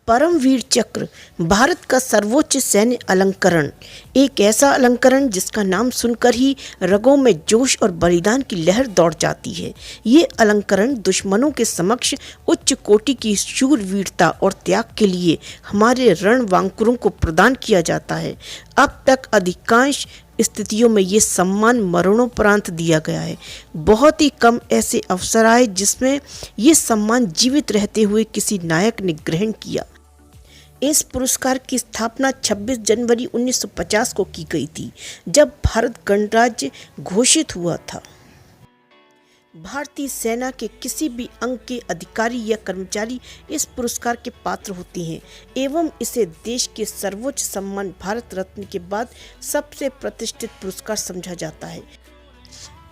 परमवीर चक्र भारत का सर्वोच्च सैन्य अलंकरण, एक ऐसा अलंकरण जिसका नाम सुनकर ही रगों में जोश और बलिदान की लहर दौड़ जाती है। ये अलंकरण दुश्मनों के समक्ष उच्च कोटि की शूरवीरता और त्याग के लिए हमारे रणबांकुरों को प्रदान किया जाता है। अब तक अधिकांश स्थितियों में ये सम्मान मरणोपरांत दिया गया है। बहुत ही कम ऐसे अवसर आए जिसमें ये सम्मान जीवित रहते हुए किसी नायक ने ग्रहण किया। इस पुरस्कार की स्थापना 26 जनवरी 1950 को की गई थी, जब भारत गणराज्य घोषित हुआ था। भारतीय सेना के किसी भी अंग के अधिकारी या कर्मचारी इस पुरस्कार के पात्र होते हैं एवं इसे देश के सर्वोच्च सम्मान भारत रत्न के बाद सबसे प्रतिष्ठित पुरस्कार समझा जाता है।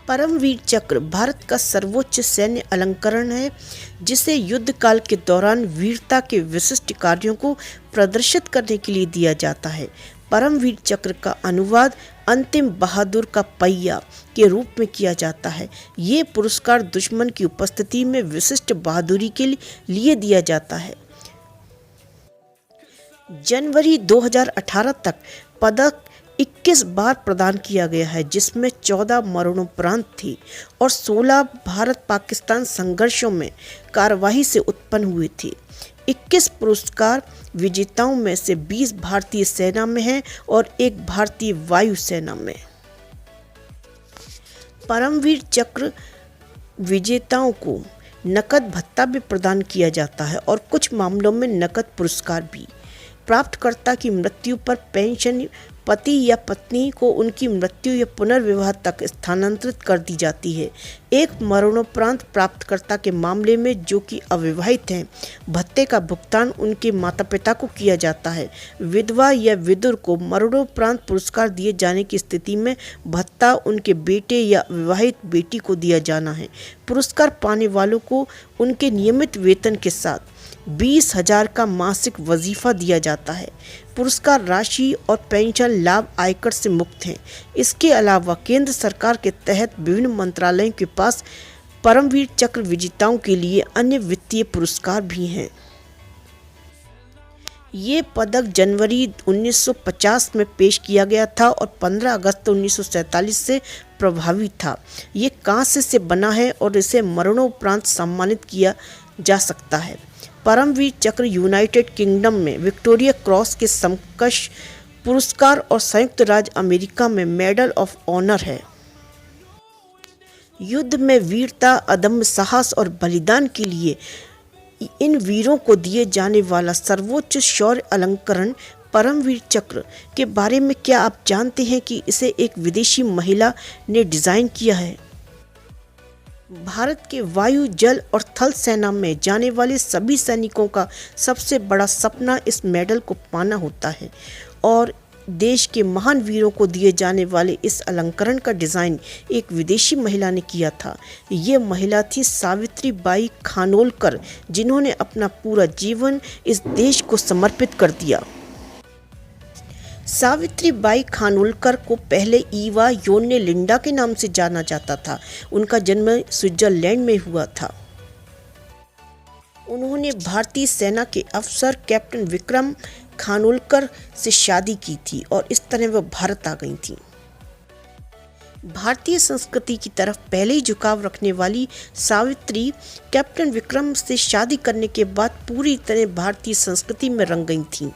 परमवीर चक्र भारत का सर्वोच्च सैन्य अलंकरण है, जिसे युद्ध काल के दौरान वीरता के विशिष्ट कार्यों को प्रदर्शित करने के लिए दिया जाता है। परमवीर चक्र का अनुवाद अंतिम बहादुर का पहिया के रूप में किया जाता है। ये पुरस्कार दुश्मन की उपस्थिति में विशिष्ट बहादुरी के लिए दिया जाता है। जनवरी 2018 तक पदक 21 बार प्रदान किया गया है, जिसमें 14 मरणोपरांत थी और 16 भारत पाकिस्तान संघर्षों में कार्यवाही से उत्पन्न हुए थे। 21 पुरस्कार विजेताओं में से 20 भारतीय सेना में हैं और 1 भारतीय वायु सेना में। परमवीर चक्र विजेताओं को नकद भत्ता भी प्रदान किया जाता है और कुछ मामलों में नकद पुरस्कार भी। प्राप्तकर्ता की मृत्यु पर पेंशन पति या पत्नी को उनकी मृत्यु या पुनर्विवाह तक स्थानांतरित कर दी जाती है। एक मरणोपरांत प्राप्तकर्ता के मामले में, जो कि अविवाहित हैं, भत्ते का भुगतान उनके माता पिता को किया जाता है। विधवा या विधुर को मरणोपरांत पुरस्कार दिए जाने की स्थिति में भत्ता उनके बेटे या विवाहित बेटी को दिया जाना है। पुरस्कार पाने वालों को उनके नियमित वेतन के साथ 20,000 का मासिक वजीफा दिया जाता है। पुरस्कार राशि और पेंशन लाभ आयकर से मुक्त हैं। इसके अलावा केंद्र सरकार के तहत विभिन्न मंत्रालयों के पास परमवीर चक्र विजेताओं के लिए अन्य वित्तीय पुरस्कार भी हैं। ये पदक जनवरी 1950 में पेश किया गया था और 15 अगस्त 1947 से प्रभावी था। ये कांस्य से बना है और इसे मरणोपरांत सम्मानित किया जा सकता है। परमवीर चक्र यूनाइटेड किंगडम में विक्टोरिया क्रॉस के समकक्ष पुरस्कार और संयुक्त राज्य अमेरिका में मेडल ऑफ ऑनर है। युद्ध में वीरता, अदम्य साहस और बलिदान के लिए इन वीरों को दिए जाने वाला सर्वोच्च शौर्य अलंकरण परमवीर चक्र के बारे में क्या आप जानते हैं कि इसे एक विदेशी महिला ने डिज़ाइन किया है? भारत के वायु, जल और थल सेना में जाने वाले सभी सैनिकों का सबसे बड़ा सपना इस मेडल को पाना होता है और देश के महान वीरों को दिए जाने वाले इस अलंकरण का डिज़ाइन एक विदेशी महिला ने किया था। ये महिला थी सावित्री बाई खानोलकर, जिन्होंने अपना पूरा जीवन इस देश को समर्पित कर दिया। सावित्री बाई खानोलकर को पहले ईवा योन्ने लिंडा के नाम से जाना जाता था। उनका जन्म स्विट्जरलैंड में हुआ था। उन्होंने भारतीय सेना के अफसर कैप्टन विक्रम खानोलकर से शादी की थी और इस तरह वह भारत आ गई थी। भारतीय संस्कृति की तरफ पहले ही झुकाव रखने वाली सावित्री कैप्टन विक्रम से शादी करने के बाद पूरी तरह भारतीय संस्कृति में रंग गई थीं।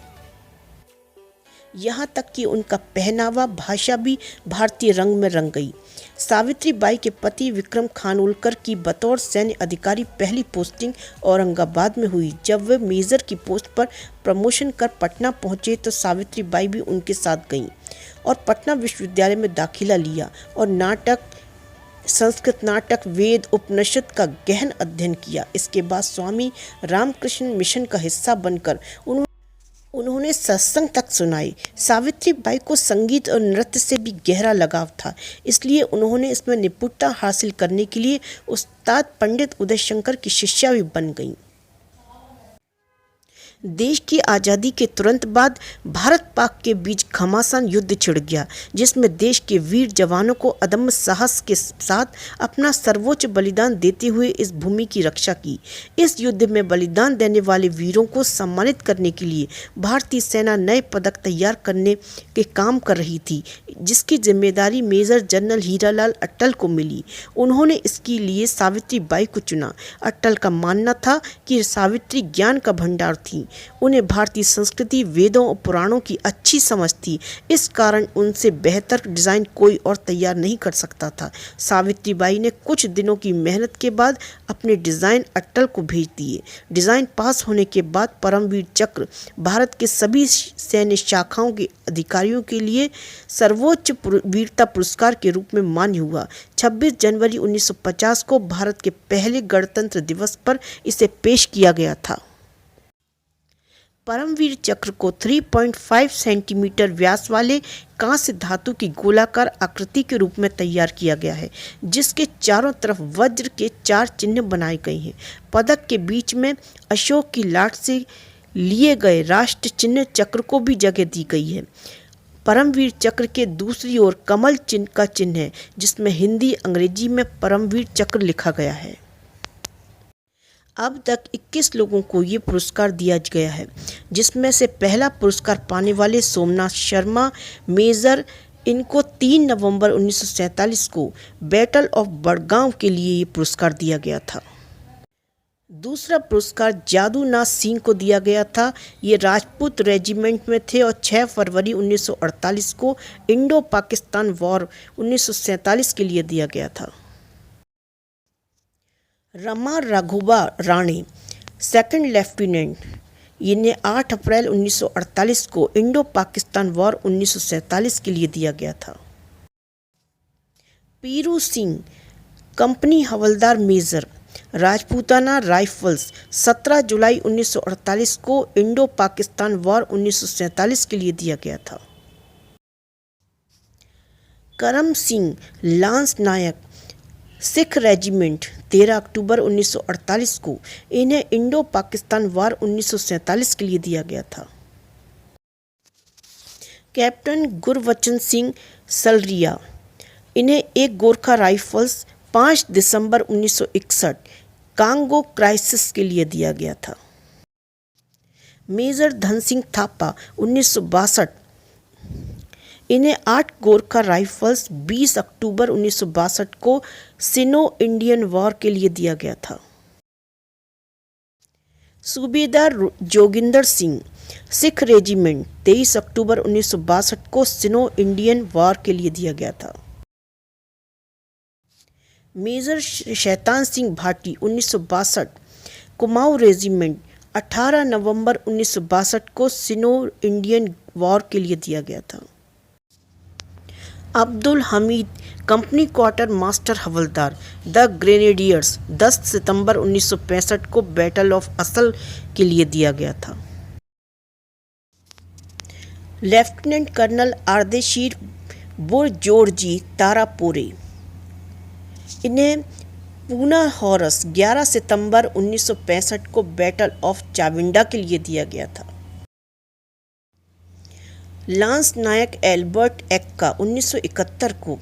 यहाँ तक कि उनका पहनावा, भाषा भी भारतीय रंग में रंग गई। सावित्री बाई के पति विक्रम खानोलकर की बतौर सैन्य अधिकारी पहली पोस्टिंग औरंगाबाद में हुई। जब वे मेजर की पोस्ट पर प्रमोशन कर पटना पहुँचे तो सावित्री बाई भी उनके साथ गईं और पटना विश्वविद्यालय में दाखिला लिया और संस्कृत नाटक, वेद, उपनिषद का गहन अध्ययन किया। इसके बाद स्वामी रामकृष्ण मिशन का हिस्सा बनकर उन्होंने सत्संग तक सुनाई। सावित्री बाई को संगीत और नृत्य से भी गहरा लगाव था, इसलिए उन्होंने इसमें निपुणता हासिल करने के लिए उस्ताद पंडित उदय शंकर की शिष्या भी बन गईं। देश की आज़ादी के तुरंत बाद भारत पाक के बीच घमासान युद्ध छिड़ गया, जिसमें देश के वीर जवानों को अदम्य साहस के साथ अपना सर्वोच्च बलिदान देते हुए इस भूमि की रक्षा की। इस युद्ध में बलिदान देने वाले वीरों को सम्मानित करने के लिए भारतीय सेना नए पदक तैयार करने के काम कर रही थी, जिसकी जिम्मेदारी मेजर जनरल हीरालाल अट्टल को मिली। उन्होंने इसके लिए सावित्री बाई को चुना। अट्टल का मानना था कि सावित्री ज्ञान का भंडार थी। उन्हें भारतीय संस्कृति, वेदों और पुराणों की अच्छी समझ थी। इस कारण उनसे बेहतर डिज़ाइन कोई और तैयार नहीं कर सकता था। सावित्री बाई ने कुछ दिनों की मेहनत के बाद अपने डिज़ाइन अट्टल को भेज दिए। डिज़ाइन पास होने के बाद परमवीर चक्र भारत के सभी सैन्य शाखाओं के अधिकारियों के लिए सर्वोच्च वीरता पुरस्कार के रूप में मान्य हुआ। 26 जनवरी 1950 को भारत के पहले गणतंत्र दिवस पर इसे पेश किया गया था। परमवीर चक्र को 3.5 सेंटीमीटर व्यास वाले कांस्य धातु की गोलाकार आकृति के रूप में तैयार किया गया है, जिसके चारों तरफ वज्र के 4 चिन्ह बनाए गए हैं। पदक के बीच में अशोक की लाट से लिए गए राष्ट्र चिन्ह चक्र को भी जगह दी गई है। परमवीर चक्र के दूसरी ओर कमल चिन्ह का चिन्ह है, जिसमें हिंदी अंग्रेजी में परमवीर चक्र लिखा गया है। अब तक 21 लोगों को ये पुरस्कार दिया गया है, जिसमें से पहला पुरस्कार पाने वाले सोमनाथ शर्मा मेजर, इनको 3 नवंबर 1947 को बैटल ऑफ बड़गांव के लिए ये पुरस्कार दिया गया था। दूसरा पुरस्कार जादूनाथ सिंह को दिया गया था। ये राजपूत रेजिमेंट में थे और 6 फरवरी 1948 को इंडो पाकिस्तान वॉर 1947 के लिए दिया गया था। रमा राघोबा राणे, सेकंड लेफ्टिनेंट, इन्हें 8 अप्रैल 1948 को इंडो पाकिस्तान वॉर 1947 के लिए दिया गया था। पीरू सिंह, कंपनी हवलदार मेजर, राजपूताना राइफल्स, 17 जुलाई 1948 को इंडो पाकिस्तान वॉर 1947 के लिए दिया गया था। करम सिंह, लांस नायक, सिख रेजिमेंट, 13 अक्टूबर 1948 को, इन्हें इंडो पाकिस्तान वॉर 1947 के लिए दिया गया था। कैप्टन गुरबचन सिंह सलरिया, इन्हें 1 गोरखा राइफल्स 5 दिसंबर 1961 कांगो क्राइसिस के लिए दिया गया था। मेजर धन सिंह थापा, 1962, इन्हें 8 गोरखा राइफल्स 20 अक्टूबर 1962 को सिनो इंडियन वॉर के लिए दिया गया था। सूबेदार जोगिंदर सिंह, सिख रेजिमेंट, 23 अक्टूबर 1962 को सिनो इंडियन वॉर के लिए दिया गया था। मेजर शैतान सिंह भाटी, 1962, कुमाऊं रेजिमेंट, 18 नवंबर 1962 को सिनो इंडियन वॉर के लिए दिया गया था। Abdul Hamid, company quarter master havildar, the grenadiers, 10 सितंबर 1965 को बैटल ऑफ असल के लिए दिया गया था। लेफ्टिनेंट कर्नल आर्देशीर बुरजोरजी तारापोरे, इन्हें पूना हॉरस, 11 सितंबर 1965 को बैटल ऑफ चाविंडा के लिए दिया गया था। लांस नायक एल्बर्ट एक्का, 1971 को,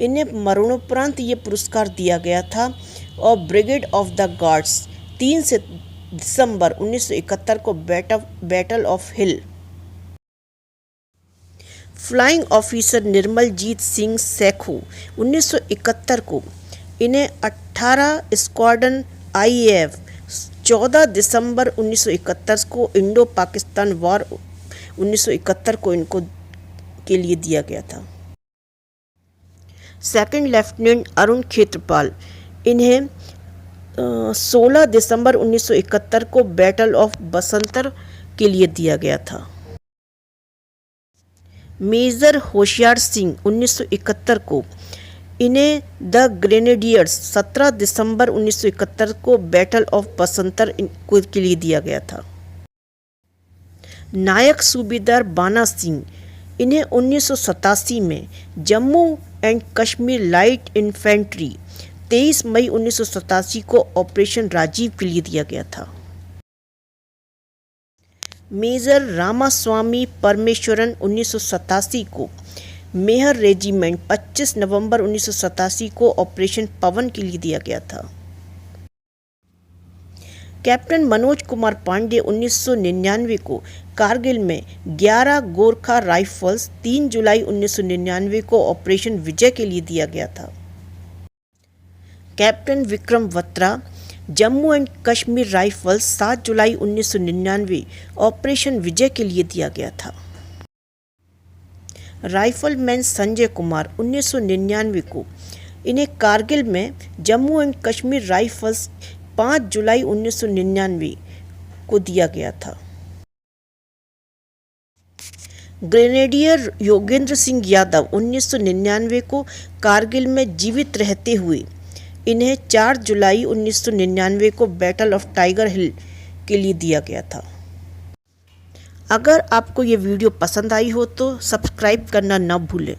इन्हें मरणोपरांत ये पुरस्कार दिया गया था। और ब्रिगेड ऑफ द गार्ड्स, 3 दिसंबर 1971 को battle of Hilli. Flying officer Nirmaljit Singh Sekhon, 1971 को, इन्हें 18 स्क्वाड्रन IAF, 14 दिसंबर 1971 को इंडो पाकिस्तान वॉर 1971 को इनको के लिए दिया गया था। सेकंड लेफ्टिनेंट अरुण क्षेत्रपाल, इन्हें 16 दिसंबर 1971 को बैटल ऑफ बसंतर के लिए दिया गया था। मेजर होशियार सिंह, 1971 को, इन्हें द ग्रेनेडियर्स, 17 दिसंबर 1971 को बैटल ऑफ बसंतर के लिए दिया गया था। नायक सूबेदार बाना सिंह, इन्हें 1987 में Jammu and Kashmir light infantry, 23 मई 1987 को ऑपरेशन राजीव के लिए दिया गया था। मेजर रामास्वामी परमेश्वरन 1987 को मेहर रेजिमेंट 25 नवंबर 1987 को ऑपरेशन पवन के लिए दिया गया था। कैप्टन मनोज कुमार पांडे 1999 को कारगिल में 11 गोरखा राइफल्स 3 जुलाई 1999 को ऑपरेशन विजय के लिए दिया गया था। Captain Vikram Batra Jammu and Kashmir rifles 7 जुलाई 1999 ऑपरेशन विजय के लिए दिया गया था। राइफलमैन संजय कुमार 1999 को इन्हें कारगिल में जम्मू एंड कश्मीर राइफल्स 5 जुलाई 1999 को दिया गया था। ग्रेनेडियर योगेंद्र सिंह यादव 1999 को कारगिल में जीवित रहते हुए इन्हें 4 जुलाई 1999 को बैटल ऑफ टाइगर हिल के लिए दिया गया था। अगर आपको ये वीडियो पसंद आई हो तो सब्सक्राइब करना न भूलें।